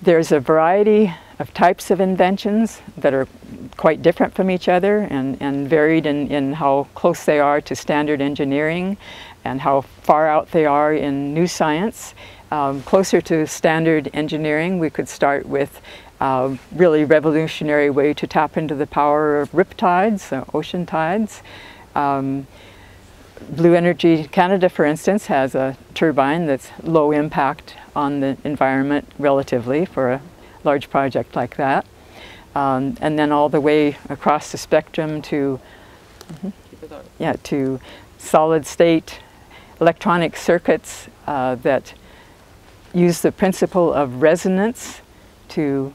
There's a variety of types of inventions that are quite different from each other and varied in how close they are to standard engineering and how far out they are in new science. Closer to standard engineering, we could start with a really revolutionary way to tap into the power of riptides, ocean tides. Blue Energy Canada, for instance, has a turbine that's low impact on the environment relatively for a large project like that. And then all the way across the spectrum to, to solid state electronic circuits that use the principle of resonance to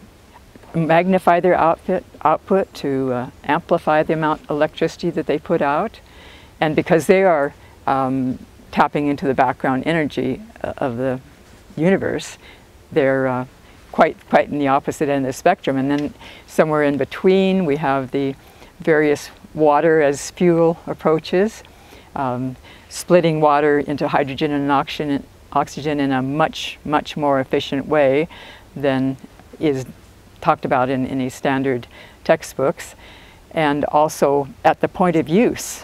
magnify their output, to amplify the amount of electricity that they put out. And because they are tapping into the background energy of the universe, they're quite in the opposite end of the spectrum. And then somewhere in between, we have the various water as fuel approaches, splitting water into hydrogen and oxygen in a much more efficient way than is talked about in any standard textbooks, and also at the point of use.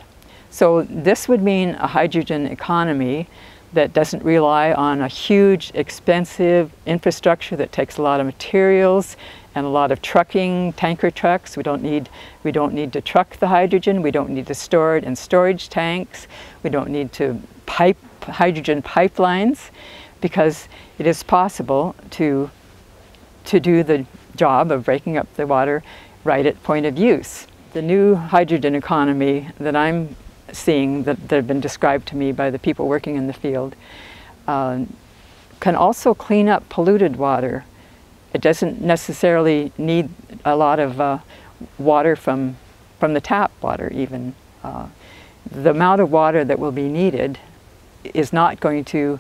So this would mean a hydrogen economy that doesn't rely on a huge, expensive infrastructure that takes a lot of materials and a lot of trucking, tanker trucks. We don't need to truck the hydrogen. We don't need to store it in storage tanks. We don't need to pipe hydrogen pipelines, because it is possible to do the job of breaking up the water right at point of use. The new hydrogen economy that I'm seeing that have been described to me by the people working in the field can also clean up polluted water. It doesn't necessarily need a lot of water from the tap water even. The amount of water that will be needed is not going to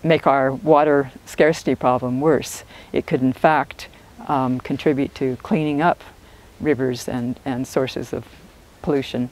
make our water scarcity problem worse. It could in fact contribute to cleaning up rivers and sources of pollution.